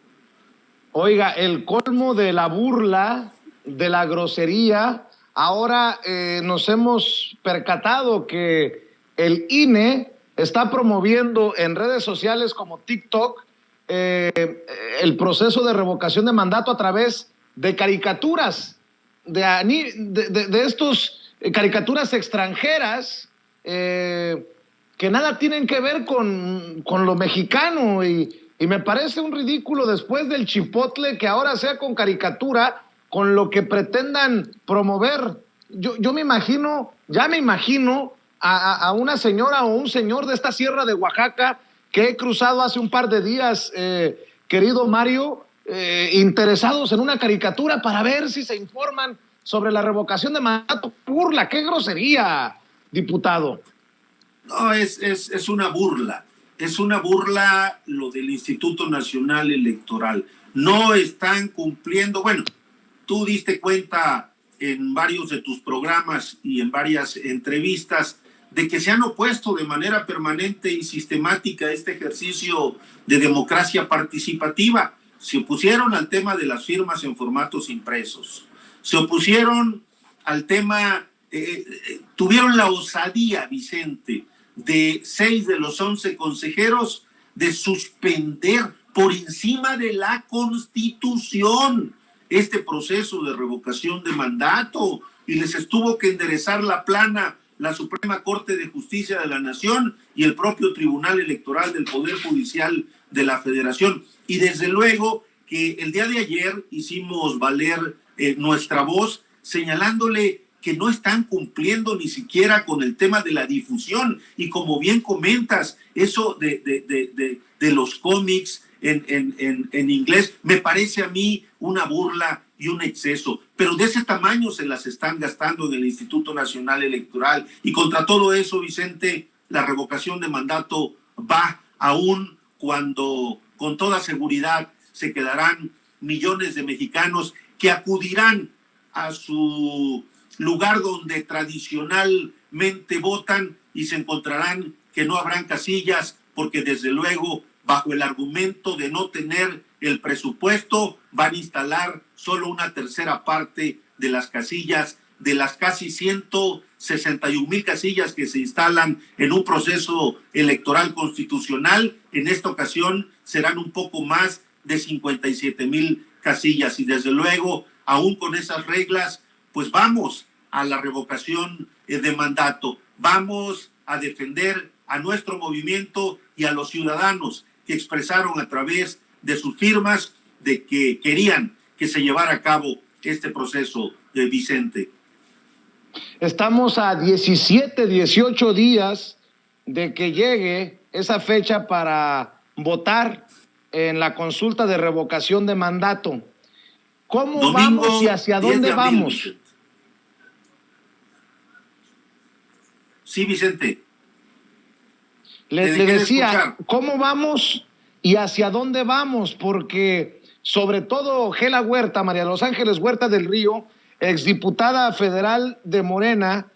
S1: Oiga, el colmo de la burla, de la grosería. Ahora nos hemos percatado que el INE está promoviendo en redes sociales como TikTok el proceso de revocación de mandato a través de caricaturas, de estos caricaturas extranjeras que nada tienen que ver con lo mexicano y me parece un ridículo después del chipotle que ahora sea con caricatura, con lo que pretendan promover. Yo me imagino, ya me imagino a una señora o un señor de esta sierra de Oaxaca que he cruzado hace un par de días, querido Mario, interesados en una caricatura para ver si se informan sobre la revocación de mandato. Burla, qué grosería, diputado.
S4: No, es una burla. Es una burla lo del Instituto Nacional Electoral. No están cumpliendo. Bueno, tú diste cuenta en varios de tus programas y en varias entrevistas de que se han opuesto de manera permanente y sistemática a este ejercicio de democracia participativa. Se opusieron al tema de las firmas en formatos impresos. Se opusieron al tema, tuvieron la osadía, Vicente, de 6 de los 11 consejeros de suspender por encima de la Constitución este proceso de revocación de mandato y les estuvo que enderezar la plana la Suprema Corte de Justicia de la Nación y el propio Tribunal Electoral del Poder Judicial de la Federación. Y desde luego que el día de ayer hicimos valer nuestra voz señalándole que no están cumpliendo ni siquiera con el tema de la difusión. Y como bien comentas, eso de los cómics en inglés, me parece a mí una burla y un exceso. Pero de ese tamaño se las están gastando en el Instituto Nacional Electoral. Y contra todo eso, Vicente, la revocación de mandato va aún cuando con toda seguridad se quedarán millones de mexicanos que acudirán a su lugar donde tradicionalmente votan y se encontrarán que no habrán casillas porque desde luego bajo el argumento de no tener el presupuesto van a instalar solo una tercera parte de las casillas, de las casi 161,000 casillas que se instalan en un proceso electoral constitucional. En esta ocasión serán un poco más de 57,000 casillas y desde luego, aún con esas reglas, pues vamos a la revocación de mandato, vamos a defender a nuestro movimiento y a los ciudadanos que expresaron a través de sus firmas de que querían que se llevara a cabo este proceso, Vicente.
S1: Estamos a 17, 18 días de que llegue esa fecha para votar en la consulta de revocación de mandato. ¿Cómo
S4: Domingo,
S1: vamos y hacia dónde vamos?
S4: Vicente. Sí, Vicente.
S1: Le decía, ¿cómo vamos y hacia dónde vamos? Porque sobre todo Gela Huerta, María de los Ángeles Huerta del Río, exdiputada federal de Morena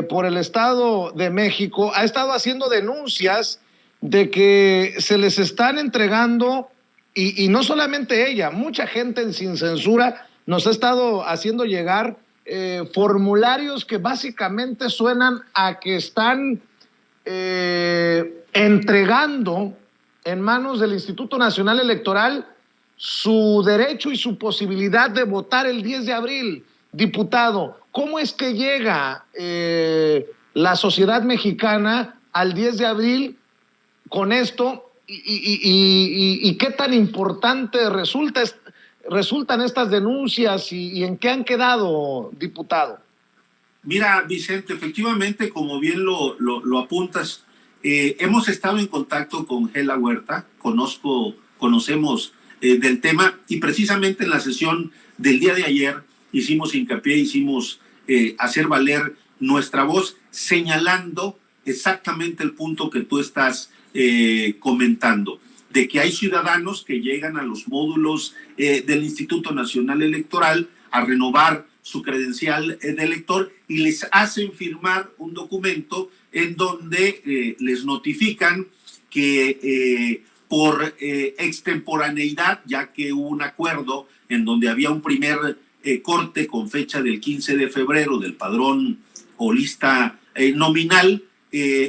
S1: por el Estado de México, ha estado haciendo denuncias de que se les están entregando, y no solamente ella, mucha gente sin censura nos ha estado haciendo llegar formularios que básicamente suenan a que están entregando en manos del Instituto Nacional Electoral su derecho y su posibilidad de votar el 10 de abril. Diputado, ¿cómo es que llega la sociedad mexicana al 10 de abril con esto y qué tan importante resultan estas denuncias y en qué han quedado, diputado?
S4: Mira, Vicente, efectivamente, como bien lo apuntas, hemos estado en contacto con Gela Huerta, conocemos del tema, y precisamente en la sesión del día de ayer hicimos hincapié, hacer valer nuestra voz, señalando exactamente el punto que tú estás comentando, de que hay ciudadanos que llegan a los módulos del Instituto Nacional Electoral a renovar su credencial de elector y les hacen firmar un documento en donde les notifican que por extemporaneidad, ya que hubo un acuerdo en donde había un primer corte con fecha del 15 de febrero del padrón o lista nominal,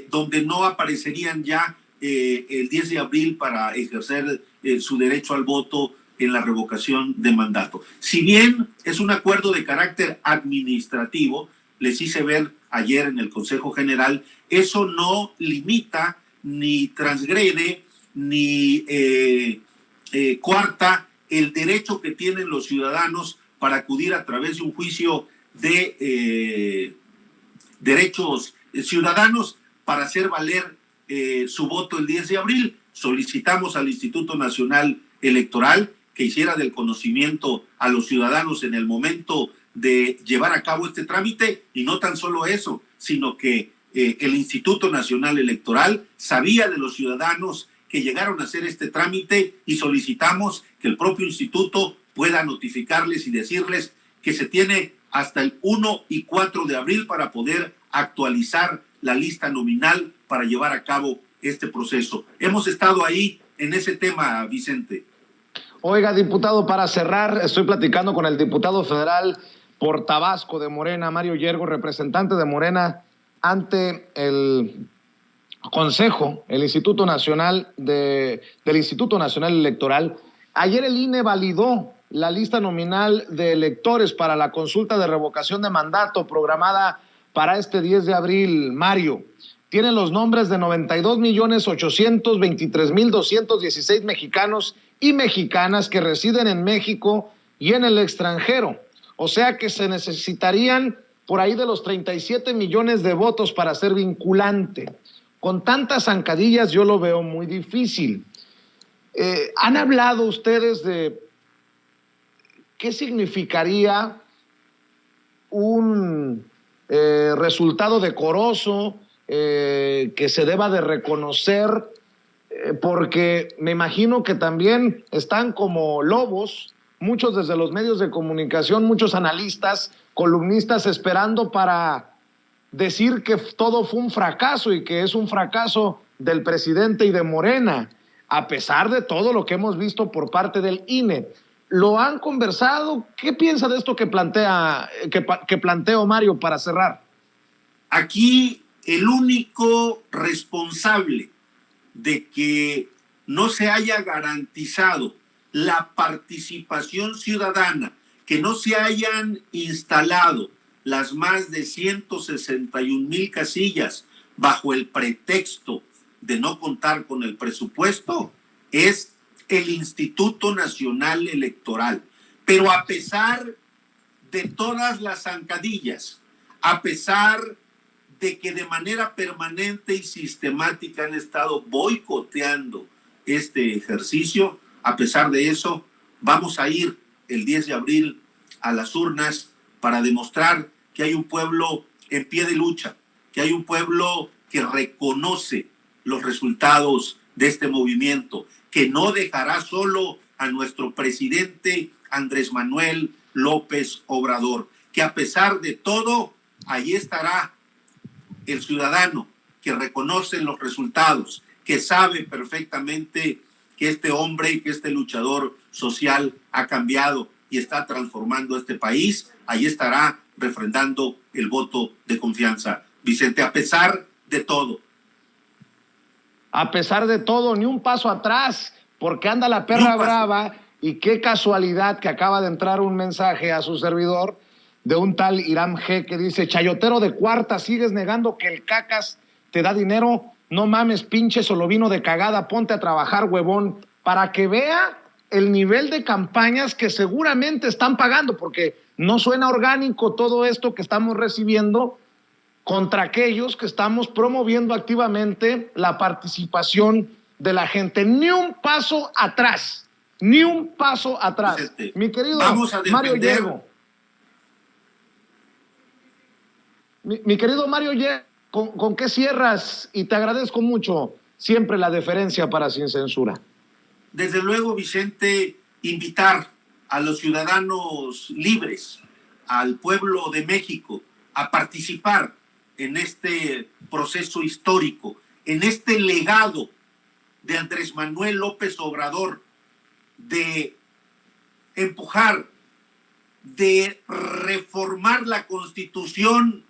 S4: donde no aparecerían ya el 10 de abril para ejercer su derecho al voto en la revocación de mandato. Si bien es un acuerdo de carácter administrativo, les hice ver ayer en el Consejo General, eso no limita ni transgrede ni coarta el derecho que tienen los ciudadanos para acudir a través de un juicio de derechos ciudadanos para hacer valer su voto el 10 de abril. Solicitamos al Instituto Nacional Electoral que hiciera del conocimiento a los ciudadanos en el momento de llevar a cabo este trámite, y no tan solo eso, sino que el Instituto Nacional Electoral sabía de los ciudadanos que llegaron a hacer este trámite y solicitamos que el propio instituto pueda notificarles y decirles que se tiene hasta el 1 y 4 de abril para poder actualizar la lista nominal para llevar a cabo este proceso. Hemos estado ahí en ese tema, Vicente.
S1: Oiga, diputado, para cerrar, estoy platicando con el diputado federal por Tabasco de Morena, Mario Yergo, representante de Morena ante el Consejo, el Instituto Nacional del Instituto Nacional Electoral. Ayer el INE validó la lista nominal de electores para la consulta de revocación de mandato programada para este 10 de abril, Mario. Tienen los nombres de 92,823,216 mexicanos y mexicanas que residen en México y en el extranjero. O sea que se necesitarían por ahí de los 37 millones de votos para ser vinculante. Con tantas zancadillas yo lo veo muy difícil. ¿Han hablado ustedes de qué significaría un resultado decoroso que se deba de reconocer? Porque me imagino que también están como lobos, muchos desde los medios de comunicación, muchos analistas, columnistas esperando para decir que todo fue un fracaso y que es un fracaso del presidente y de Morena, a pesar de todo lo que hemos visto por parte del INE. ¿Lo han conversado? ¿Qué piensa de esto que planteo, Mario, para cerrar?
S4: Aquí el único responsable de que no se haya garantizado la participación ciudadana, que no se hayan instalado las más de 161,000 casillas bajo el pretexto de no contar con el presupuesto, es el Instituto Nacional Electoral. Pero a pesar de todas las zancadillas, a pesar de que de manera permanente y sistemática han estado boicoteando este ejercicio, a pesar de eso, vamos a ir el 10 de abril a las urnas para demostrar que hay un pueblo en pie de lucha, que hay un pueblo que reconoce los resultados de este movimiento, que no dejará solo a nuestro presidente Andrés Manuel López Obrador, que a pesar de todo, ahí estará el ciudadano que reconoce los resultados, que sabe perfectamente que este hombre y que este luchador social ha cambiado y está transformando este país. Ahí estará refrendando el voto de confianza. Vicente, a pesar de todo.
S1: A pesar de todo, ni un paso atrás, porque anda la perra brava, y qué casualidad que acaba de entrar un mensaje a su servidor de un tal Irán G que dice: chayotero de cuarta, sigues negando que el cacas te da dinero, no mames, pinche solovino de cagada, ponte a trabajar, huevón, para que vea el nivel de campañas que seguramente están pagando, porque no suena orgánico todo esto que estamos recibiendo contra aquellos que estamos promoviendo activamente la participación de la gente. Ni un paso atrás, ni un paso atrás. Mi querido Mario Yergo. Mi querido Mario Yergo, ¿con qué cierras? Y te agradezco mucho siempre la deferencia para Sin Censura.
S4: Desde luego, Vicente, invitar a los ciudadanos libres, al pueblo de México, a participar en este proceso histórico, en este legado de Andrés Manuel López Obrador, de empujar, de reformar la Constitución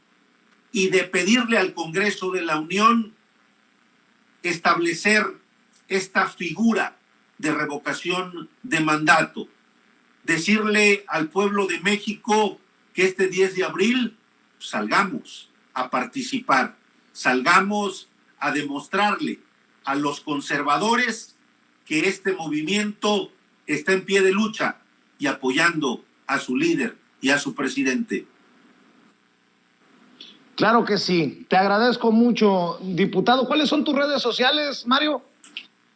S4: y de pedirle al Congreso de la Unión establecer esta figura de revocación de mandato. Decirle al pueblo de México que este 10 de abril salgamos a participar, salgamos a demostrarle a los conservadores que este movimiento está en pie de lucha y apoyando a su líder y a su presidente.
S1: Claro que sí. Te agradezco mucho, diputado. ¿Cuáles son tus redes sociales, Mario?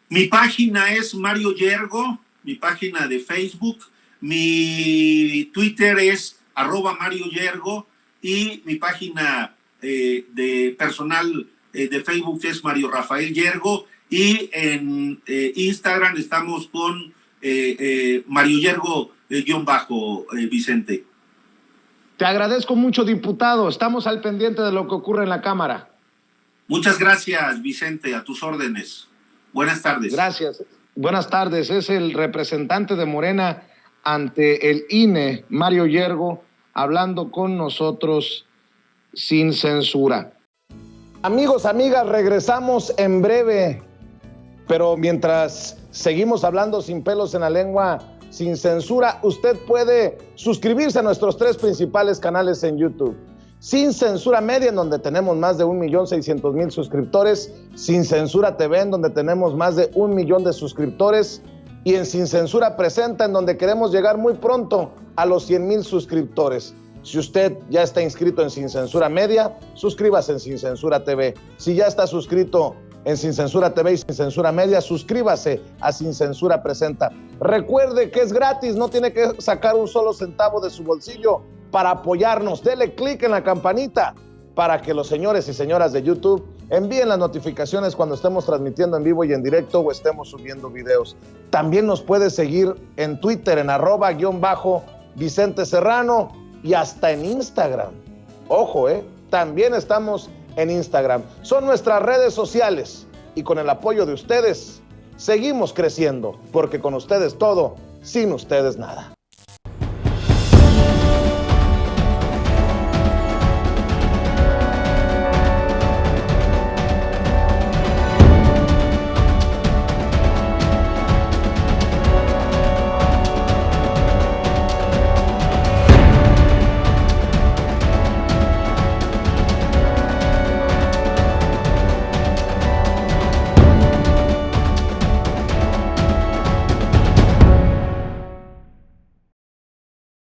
S4: Mi página es Mario Yergo, mi página de Facebook. Mi Twitter es @Mario Yergo y mi página de personal de Facebook es Mario Rafael Yergo, y en Instagram estamos con Mario Yergo Vicente.
S1: Te agradezco mucho, diputado. Estamos al pendiente de lo que ocurre en la Cámara.
S4: Muchas gracias, Vicente, a tus órdenes. Buenas tardes.
S1: Gracias. Buenas tardes. Es el representante de Morena ante el INE, Mario Yergo, hablando con nosotros sin censura. Amigos, amigas, regresamos en breve, pero mientras seguimos hablando sin pelos en la lengua, sin censura, usted puede suscribirse a nuestros 3 principales canales en YouTube. Sin Censura Media, en donde tenemos más de 1,600,000 suscriptores, Sin Censura TV, en donde tenemos más de 1 millón de suscriptores, y en Sin Censura Presenta, en donde queremos llegar muy pronto a los 100,000 suscriptores. Si usted ya está inscrito en Sin Censura Media, suscríbase en Sin Censura TV. Si ya está suscrito en Sin Censura TV y Sin Censura Media, suscríbase a Sin Censura Presenta. Recuerde que es gratis, no tiene que sacar un solo centavo de su bolsillo para apoyarnos. Dele clic en la campanita para que los señores y señoras de YouTube envíen las notificaciones cuando estemos transmitiendo en vivo y en directo o estemos subiendo videos. También nos puede seguir en Twitter en @Vicente Serrano y hasta en Instagram. Ojo, también estamos en Instagram. Son nuestras redes sociales y con el apoyo de ustedes seguimos creciendo, porque con ustedes todo, sin ustedes nada.